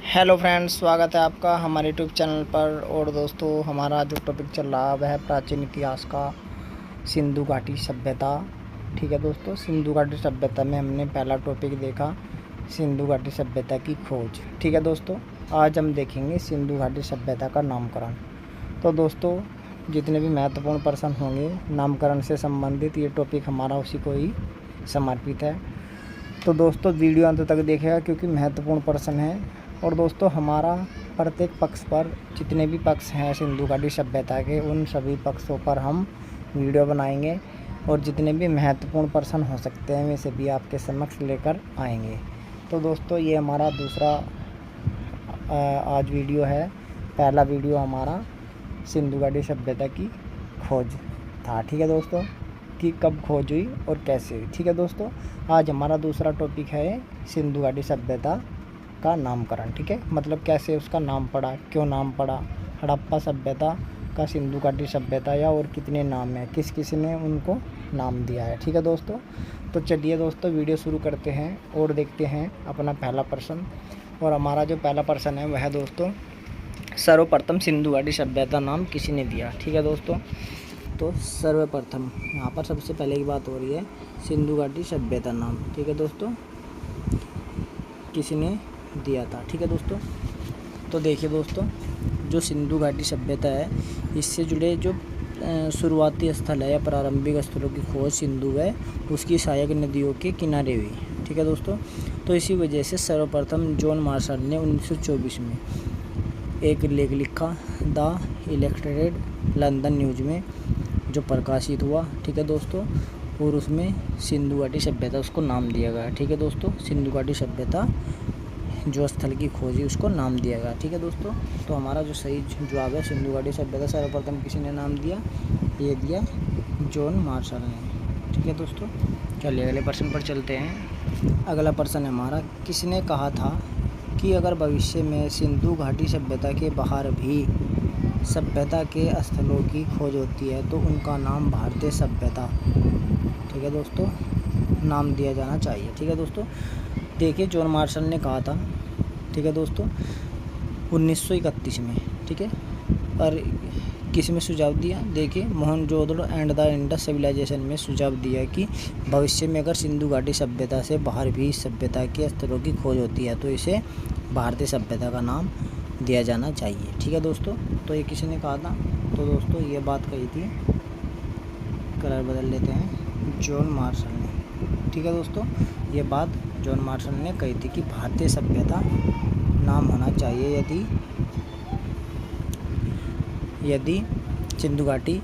Hello friends, स्वागत है आपका हमारे यूट्यूब चैनल पर। और दोस्तों, हमारा जो टॉपिक चल रहा है वह है प्राचीन इतिहास का सिंधु घाटी सभ्यता। ठीक है दोस्तों, सिंधु घाटी सभ्यता में हमने पहला टॉपिक देखा सिंधु घाटी सभ्यता की खोज। ठीक है दोस्तों, आज हम देखेंगे सिंधु घाटी सभ्यता का नामकरण। तो दोस्तों, जितने भी महत्वपूर्ण पर्सन होंगे नामकरण से संबंधित, ये टॉपिक हमारा उसी को ही समर्पित है। तो दोस्तों, वीडियो अंत तक देखिएगा क्योंकि महत्वपूर्ण पर्सन है। और दोस्तों, हमारा प्रत्येक पक्ष पर जितने भी पक्ष हैं सिंधु घाटी सभ्यता के, उन सभी पक्षों पर हम वीडियो बनाएंगे और जितने भी महत्वपूर्ण पर्सन हो सकते हैं वे सभी आपके समक्ष लेकर आएंगे। तो दोस्तों, ये हमारा दूसरा आज वीडियो है। पहला वीडियो हमारा सिंधु घाटी सभ्यता की खोज था। ठीक है दोस्तों, कि कब खोज हुई और कैसे हुई। ठीक है दोस्तों, आज हमारा दूसरा टॉपिक है सिंधु घाटी सभ्यता का नामकरण। ठीक है, मतलब कैसे उसका नाम पड़ा, क्यों नाम पड़ा, हड़प्पा सभ्यता का सिंधु घाटी सभ्यता, या और कितने नाम हैं, किस किस ने उनको नाम दिया है। ठीक है दोस्तों, तो चलिए दोस्तों वीडियो शुरू करते हैं और देखते हैं अपना पहला प्रश्न। और हमारा जो पहला प्रश्न है वह है दोस्तों, सर्वप्रथम सिंधु घाटी सभ्यता नाम किसी ने दिया। ठीक है दोस्तों, तो सर्वप्रथम यहाँ पर सबसे पहले की बात हो रही है सिंधु घाटी सभ्यता नाम। ठीक है दोस्तों, किसी ने दिया था। ठीक है दोस्तों, तो देखिए दोस्तों, जो सिंधु घाटी सभ्यता है इससे जुड़े जो शुरुआती स्थल है या प्रारंभिक स्थलों की खोज सिंधु व उसकी सहायक नदियों के किनारे हुई। ठीक है दोस्तों, तो इसी वजह से सर्वप्रथम जॉन मार्शल ने 1924 में एक लेख लिखा द इलस्ट्रेटेड लंदन न्यूज में, जो प्रकाशित हुआ। ठीक है दोस्तों, और उसमें सिंधु घाटी सभ्यता उसको नाम दिया गया। ठीक है दोस्तों, सिंधु घाटी सभ्यता जो स्थल की खोज है उसको नाम दिया गया। ठीक है दोस्तों, तो हमारा जो सही जवाब है सिंधु घाटी सभ्यता सर्वप्रथम किसी ने नाम दिया, ये दिया जॉन मार्शल ने। ठीक है दोस्तों, चलिए अगले प्रश्न पर चलते हैं। अगला प्रश्न है हमारा, किसने कहा था कि अगर भविष्य में सिंधु घाटी सभ्यता के बाहर भी सभ्यता के स्थलों की खोज होती है तो उनका नाम भारतीय सभ्यता, ठीक है दोस्तों, नाम दिया जाना चाहिए। ठीक है दोस्तों, देखिए जॉन मार्शल ने कहा था, ठीक है दोस्तों, 1931 में। ठीक है, और किस में सुझाव दिया, देखिए Mohenjodaro and the Indus civilization में सुझाव दिया कि भविष्य में अगर सिंधु घाटी सभ्यता से बाहर भी सभ्यता के स्थलों की खोज होती है तो इसे भारतीय सभ्यता का नाम दिया जाना चाहिए। ठीक है दोस्तों, तो ये किसी ने कहा था, तो दोस्तों ये बात कही थी, कलर बदल लेते हैं, जॉन मार्शल ने। ठीक है दोस्तों, ये बात जॉन मार्शल ने कही थी कि भारतीय सभ्यता नाम होना चाहिए यदि सिंधु घाटी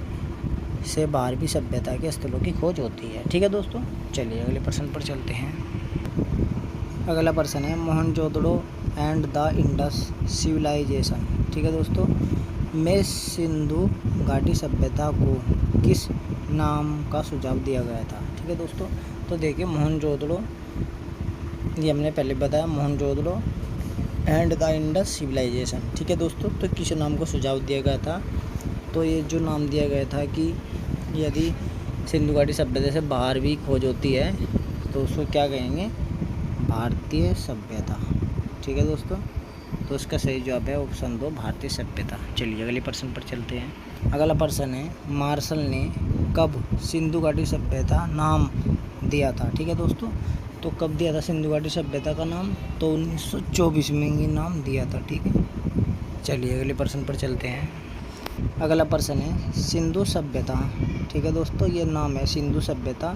से बाहर भी सभ्यता के स्थलों की खोज होती है। ठीक है दोस्तों, चलिए अगले प्रश्न पर चलते हैं। अगला प्रश्न है Mohenjodaro and the Indus civilization. ठीक है दोस्तों, में सिंधु घाटी सभ्यता को किस नाम का सुझाव दिया गया था। ठीक है दोस्तों, तो देखिए मोहनजोदड़ो, ये हमने पहले बताया, Mohenjodaro and the Indus civilization. ठीक है दोस्तों, तो किस नाम को सुझाव दिया गया था, तो ये जो नाम दिया गया था कि यदि सिंधु घाटी सभ्यता से बाहर भी खोज होती है तो उसको क्या कहेंगे, भारतीय सभ्यता। ठीक है दोस्तों, तो उसका सही जवाब है ऑप्शन 2, भारतीय सभ्यता। चलिए अगले प्रश्न पर चलते हैं। अगला प्रश्न है, मार्शल ने कब सिंधु घाटी सभ्यता नाम दिया था। ठीक है दोस्तों, तो कब दिया था सिंधु घाटी सभ्यता का नाम, तो 1924 में ये नाम दिया था। ठीक है, चलिए अगले प्रश्न पर चलते हैं। अगला प्रश्न है सिंधु सभ्यता। ठीक है दोस्तों, ये नाम है सिंधु सभ्यता,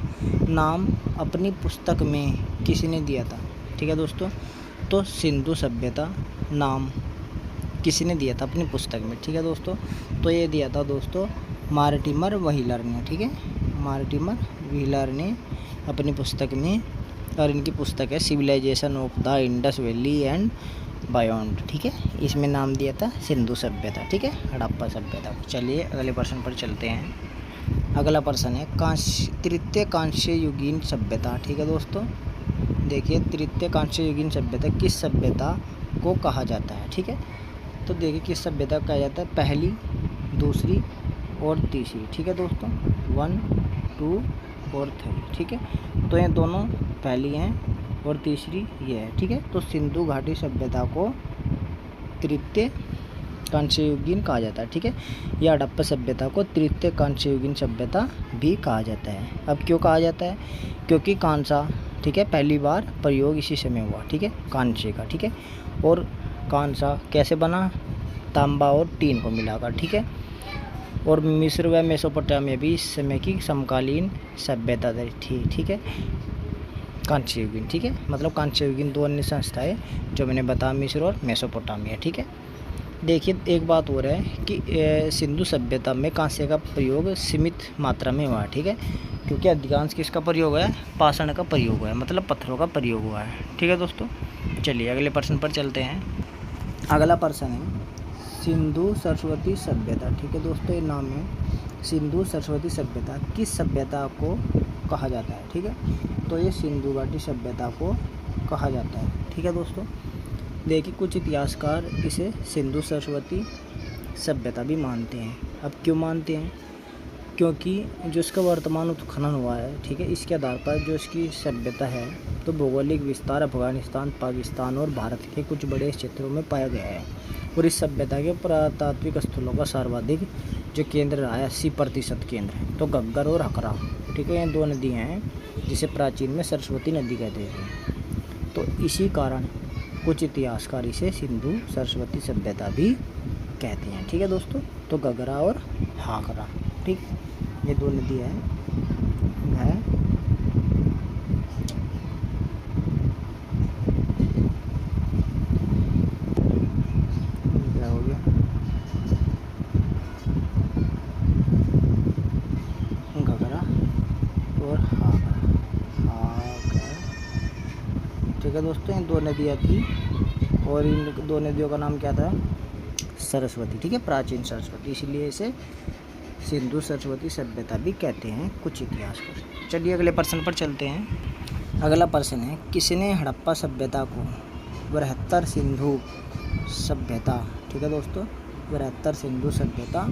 नाम अपनी पुस्तक में किसने दिया था। ठीक है दोस्तों, तो सिंधु सभ्यता नाम किसने दिया था अपनी पुस्तक में। ठीक है दोस्तों, तो ये दिया था दोस्तों मार्टिमर व्हीलर ने। ठीक है, मार्टिमर व्हीलर ने अपनी पुस्तक में, और इनकी पुस्तक है civilisation of the Indus valley and beyond. ठीक है, इसमें नाम दिया था सिंधु सभ्यता। ठीक है, हड़प्पा सभ्यता। चलिए अगले प्रश्न पर चलते हैं। अगला प्रश्न है तृतीय कांस्य युगीन सभ्यता। ठीक है दोस्तों, देखिए तृतीय कांस्य युगीन सभ्यता किस सभ्यता को कहा जाता है। ठीक है, तो देखिए किस सभ्यता को कहा जाता है, पहली, दूसरी और तीसरी। ठीक है दोस्तों, 1, 2 और 3। ठीक है, तो ये दोनों पहली हैं और तीसरी ये है। ठीक है, तो सिंधु घाटी सभ्यता को तृतीय कांस्ययुगीन कहा जाता है। ठीक है, यह हड़प्पा सभ्यता को तृतीय कांस्ययुगीन सभ्यता भी कहा जाता है। अब क्यों कहा जाता है? क्योंकि कांसा, ठीक है, पहली बार प्रयोग इसी समय हुआ। ठीक है, कांसे का। ठीक है, और कांसा कैसे बना? तांबा और टीन को मिलाकर। ठीक है, और मिस्र व मेसोपोटामिया भी इस समय की समकालीन सभ्यता थी। ठीक है, कांस्ययुगीन। ठीक है, मतलब कांस्ययुगीन दो अन्य संस्थाएं जो मैंने बताया, मिस्र और मेसोपोटामिया। ठीक है, देखिए एक बात हो रहा है कि सिंधु सभ्यता में कांसे का प्रयोग सीमित मात्रा में हुआ है। ठीक है, क्योंकि अधिकांश किसका प्रयोग है? पाषाण का प्रयोग हुआ है, मतलब पत्थरों का प्रयोग हुआ है। ठीक है दोस्तों, चलिए अगले प्रश्न पर चलते हैं। अगला प्रश्न है सिंधु सरस्वती सभ्यता। ठीक है दोस्तों, ये नाम है सिंधु सरस्वती सभ्यता, किस सभ्यता को कहा जाता है? ठीक है, तो ये सिंधु घाटी सभ्यता को कहा जाता है। ठीक है दोस्तों, देखिए कुछ इतिहासकार इसे सिंधु सरस्वती सभ्यता भी मानते हैं। अब क्यों मानते हैं? क्योंकि जो इसका वर्तमान उत्खनन हुआ है, ठीक है, इसके आधार पर जो इसकी सभ्यता है, तो भौगोलिक विस्तार अफगानिस्तान, पाकिस्तान और भारत के कुछ बड़े क्षेत्रों में पाया गया है। और इस सभ्यता के पुरातात्विक स्थलों का सर्वाधिक जो केंद्र रहा है 80% केंद्र है, तो घग्गर और हकरा। ठीक है, ये दो नदियाँ हैं जिसे प्राचीन में सरस्वती नदी कहते थे। तो इसी कारण कुछ इतिहासकार इसे सिंधु सरस्वती सभ्यता भी कहते हैं। ठीक है दोस्तों, तो घग्गरा और हाकरा, ठीक, ये दो नदियाँ हैं। क्या हो गया? घग्गरा और हाकरा। ठीक है दोस्तों, इन दो नदियाँ थी और इन दो नदियों का नाम क्या था? सरस्वती। ठीक है, प्राचीन सरस्वती, इसलिए इसे सिंधु सरस्वती सभ्यता भी कहते हैं कुछ इतिहासकार। चलिए अगले प्रश्न पर चलते हैं। अगला प्रश्न है किसने हड़प्पा सभ्यता को बृहत्तर सिंधु सभ्यता, ठीक है दोस्तों, बृहत्तर सिंधु सभ्यता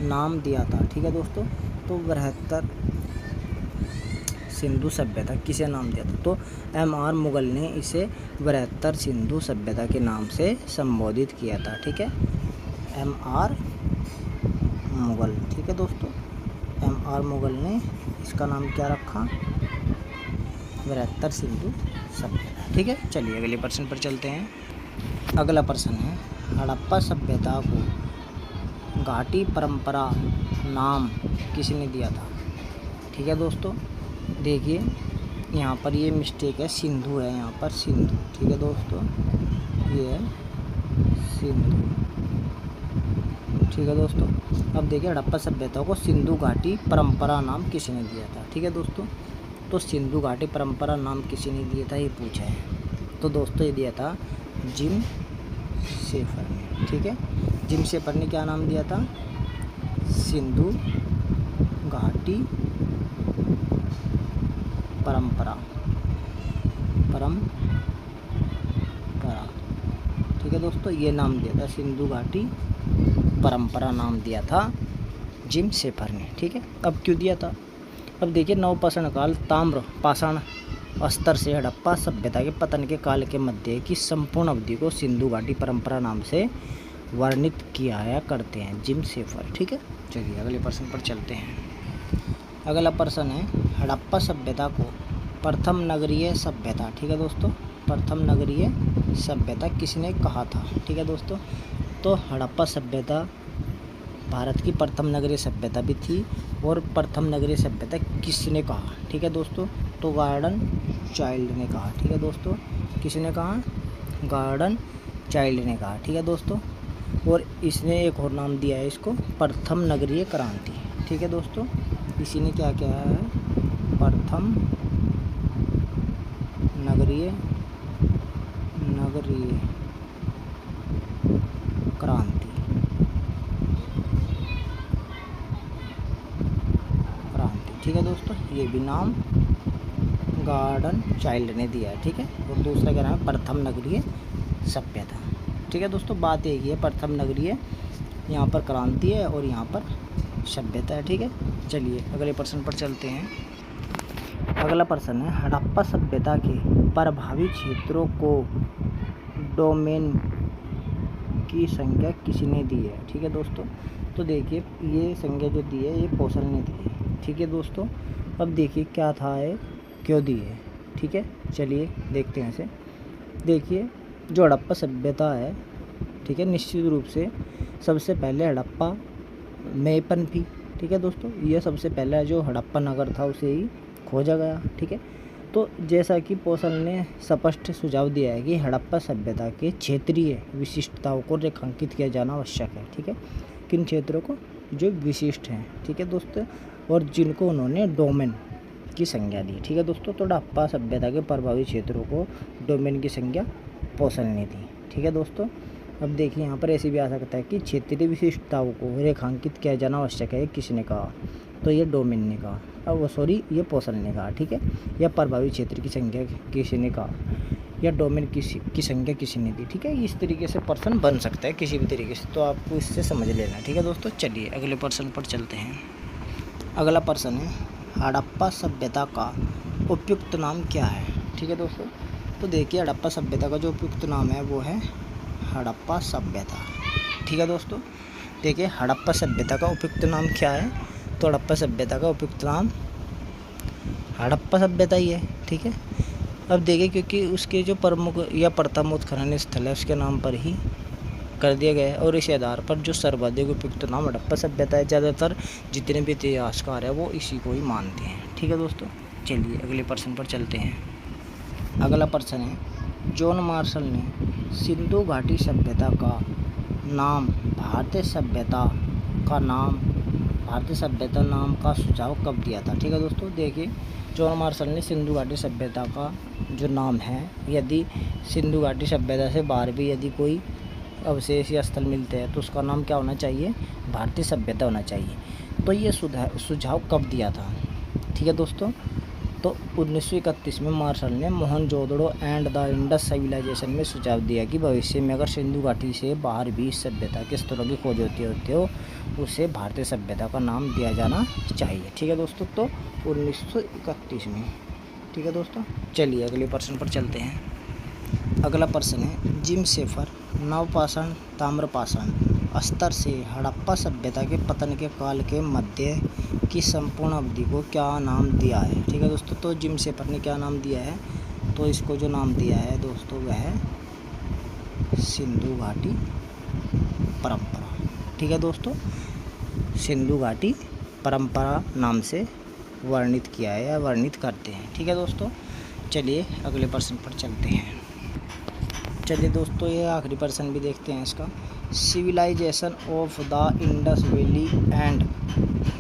नाम दिया था? ठीक है दोस्तों, तो बृहत्तर सिंधु सभ्यता किसे नाम दिया था? तो M.R. मुगल ने इसे बृहत्तर सिंधु सभ्यता के नाम से संबोधित किया था। ठीक है, M.R. मुगल। ठीक है दोस्तों, M.R. मुगल ने इसका नाम क्या रखा? बृहत्तर सिंधु सभ्यता। ठीक है, चलिए अगले प्रश्न पर चलते हैं। अगला प्रश्न है हड़प्पा सभ्यता को घाटी परंपरा नाम किसने दिया था? ठीक है दोस्तों, देखिए यहाँ पर ये मिस्टेक है, सिंधु है यहाँ पर, सिंधु। ठीक है दोस्तों, ये है सिंधु। ठीक है दोस्तों, अब देखिए हड़प्पा सभ्यता को सिंधु घाटी परंपरा नाम किसने दिया था? ठीक है दोस्तों, तो सिंधु घाटी परंपरा नाम किसने दिया था ये पूछा है। तो दोस्तों ये दिया था जिम शेफर ने। ठीक है, जिम शेफर ने क्या नाम दिया था? सिंधु घाटी परंपरा। ठीक है दोस्तों, ये नाम दिया था, सिंधु घाटी परंपरा नाम दिया था जिम शेफर ने। ठीक है, अब क्यों दिया था? अब देखिए नवपाषाण काल ताम्र पाषाण स्तर से हड़प्पा सभ्यता के पतन के काल के मध्य की संपूर्ण अवधि को सिंधु घाटी परंपरा नाम से वर्णित किया करते हैं जिम शेफर। ठीक है, चलिए अगले प्रश्न पर चलते हैं। अगला प्रश्न है हड़प्पा सभ्यता को प्रथम नगरीय सभ्यता, ठीक है दोस्तों, प्रथम नगरीय सभ्यता किसने कहा था? ठीक है दोस्तों, तो हड़प्पा सभ्यता भारत की प्रथम नगरीय सभ्यता भी थी। और प्रथम नगरीय सभ्यता किसने कहा? ठीक है दोस्तों, तो गार्डन चाइल्ड ने कहा। ठीक है दोस्तों, किसने कहा? गार्डन चाइल्ड ने कहा। ठीक है दोस्तों, और इसने एक और नाम दिया है इसको, प्रथम नगरीय क्रांति। ठीक है दोस्तों, इसी ने क्या किया है? प्रथम नगरीय क्रांति। ठीक है दोस्तों, ये भी नाम गार्डन चाइल्ड ने दिया है। ठीक है, और दूसरा क्या नाम है? प्रथम नगरीय सभ्यता। ठीक है दोस्तों, बात एक ही है, प्रथम नगरीय यहाँ पर क्रांति है और यहाँ पर सभ्यता है। ठीक है, चलिए अगले प्रश्न पर चलते हैं। अगला प्रश्न है हड़प्पा सभ्यता के प्रभावी क्षेत्रों को डोमेन की संज्ञा किसने दी है। ठीक है दोस्तों, तो देखिए ये संज्ञा जो दी है ये पोसल ने दी है। ठीक है दोस्तों, अब देखिए क्या था है, क्यों दी है। ठीक है, चलिए देखते हैं इसे। देखिए जो हड़प्पा सभ्यता है, ठीक है, निश्चित रूप से सबसे पहले हड़प्पा में पनपी। ठीक है दोस्तों, यह सबसे पहला जो हड़प्पा नगर था उसे ही खोजा गया। ठीक है, तो जैसा कि पोसल ने स्पष्ट सुझाव दिया है कि हड़प्पा सभ्यता के क्षेत्रीय विशिष्टताओं को रेखांकित किया जाना आवश्यक है। ठीक है, किन क्षेत्रों को, जो विशिष्ट हैं। ठीक है दोस्तों, और जिनको उन्होंने डोमेन की संज्ञा दी। ठीक है दोस्तों, तो हड़प्पा सभ्यता के प्रभावी क्षेत्रों को डोमेन की संज्ञा पोसल ने दी। ठीक है दोस्तों, अब देखिए यहाँ पर ऐसे भी आ सकता है कि क्षेत्रीय विशिष्टताओं को रेखांकित किया जाना आवश्यक है, किसने कहा, तो ये डोमेन ने कहा, अब सॉरी ये पोसल ने कहा। ठीक है, या प्रभावी क्षेत्र की संख्या किसी ने कहा, या डोमेन की संख्या किसी ने दी। ठीक है, इस तरीके से पर्सन बन सकता है किसी भी तरीके से, तो आपको इससे समझ लेना। ठीक है दोस्तों, चलिए अगले पर्सन पर चलते हैं। अगला पर्सन है हड़प्पा सभ्यता का उपयुक्त नाम क्या है। ठीक है दोस्तों, तो देखिए हड़प्पा सभ्यता का जो उपयुक्त नाम है वो है हड़प्पा सभ्यता। ठीक है दोस्तों, देखिए हड़प्पा सभ्यता का उपयुक्त नाम क्या है, तो हड़प्पा सभ्यता का उपयुक्त नाम हड़प्पा सभ्यता ही है। ठीक है, अब देखिए क्योंकि उसके जो प्रमुख या प्रथम उत्खनन स्थल है उसके नाम पर ही कर दिया गया है, और इस आधार पर जो सर्वाधिक उपयुक्त नाम हड़प्पा सभ्यता है, ज़्यादातर जितने भी इतिहासकार हैं वो इसी को ही मानते हैं। ठीक है दोस्तों, चलिए अगले प्रश्न पर चलते हैं। अगला प्रश्न है जॉन मार्शल ने सिंधु घाटी सभ्यता का नाम भारतीय सभ्यता नाम का सुझाव कब दिया था। ठीक है दोस्तों, देखिए जॉन मार्शल ने सिंधु घाटी सभ्यता का जो नाम है, यदि सिंधु घाटी सभ्यता से बाहर भी यदि कोई अवशेष या स्थल मिलते हैं तो उसका नाम क्या होना चाहिए, भारतीय सभ्यता होना चाहिए। तो ये सुझाव कब दिया था। ठीक है दोस्तों, तो 1931 में मार्शल ने Mohenjodaro and the Indus civilization में सुझाव दिया कि भविष्य में अगर सिंधु घाटी से बाहर भी सभ्यता के स्तरों की खोज होती हो उसे भारतीय सभ्यता का नाम दिया जाना चाहिए। ठीक है दोस्तों, तो 1931 में। ठीक है दोस्तों, चलिए अगले प्रश्न पर चलते हैं। अगला प्रश्न है जिम सेफर नवपाषाण ताम्रपाषाण स्तर से हड़प्पा सभ्यता के पतन के काल के मध्य की संपूर्ण अवधि को क्या नाम दिया है। ठीक है दोस्तों, तो जिम सेफर ने क्या नाम दिया है, तो इसको जो नाम दिया है दोस्तों वह है सिंधु घाटी परंपरा। ठीक है दोस्तों, सिंधु घाटी परंपरा नाम से वर्णित किया है या वर्णित करते हैं। ठीक है दोस्तों, चलिए अगले प्रश्न पर चलते हैं। चलिए दोस्तों, ये आखिरी प्रश्न भी देखते हैं इसका। Civilization of the Indus valley and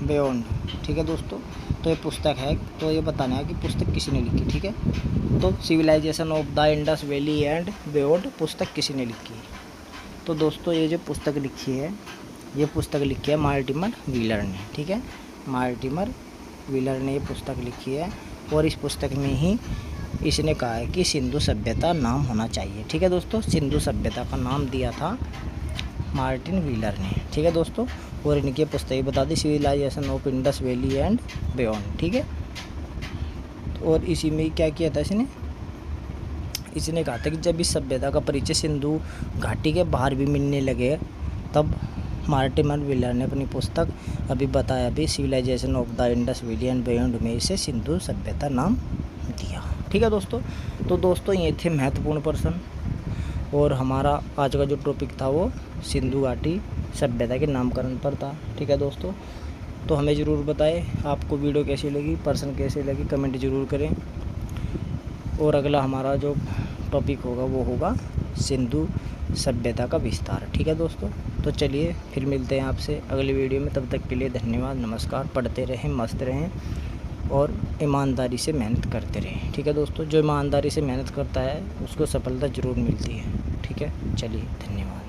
beyond. ठीक है दोस्तों, तो ये पुस्तक है, तो ये बताना है कि पुस्तक किसी ने लिखी। ठीक है, तो civilization of the Indus valley and beyond पुस्तक किसी ने लिखी। तो दोस्तों ये जो पुस्तक लिखी है, ये पुस्तक लिखी है मॉर्टिमर व्हीलर ने। ठीक है, मॉर्टिमर व्हीलर ने ये पुस्तक लिखी है, और इस पुस्तक में ही इसने कहा है कि सिंधु सभ्यता नाम होना चाहिए। ठीक है दोस्तों, सिंधु सभ्यता का नाम दिया था मार्टिन व्हीलर ने। ठीक है दोस्तों, और इनकी पुस्तक बता दी civilisation of Indus valley and beyond. ठीक है, और इसी में क्या किया था इसने कहा था कि जब इस सभ्यता का परिचय सिंधु घाटी के बाहर भी मिलने लगे तब मार्टिमर व्हीलर ने अपनी पुस्तक अभी बताया भी civilization of the Indus valley and beyond में इसे सिंधु सभ्यता नाम दिया। ठीक है दोस्तों, तो दोस्तों ये थे महत्वपूर्ण प्रश्न, और हमारा आज का जो टॉपिक था वो सिंधु घाटी सभ्यता के नामकरण पर था। ठीक है दोस्तों, तो हमें ज़रूर बताएं आपको वीडियो कैसी लगी, प्रश्न कैसे लगी, कमेंट ज़रूर करें। और अगला हमारा जो टॉपिक होगा वो होगा सिंधु सभ्यता का विस्तार। ठीक है दोस्तों, तो चलिए फिर मिलते हैं आपसे अगली वीडियो में। तब तक के लिए धन्यवाद, नमस्कार। पढ़ते रहें, मस्त रहें और ईमानदारी से मेहनत करते रहें। ठीक है दोस्तों, जो ईमानदारी से मेहनत करता है उसको सफलता ज़रूर मिलती है। ठीक है, चलिए धन्यवाद।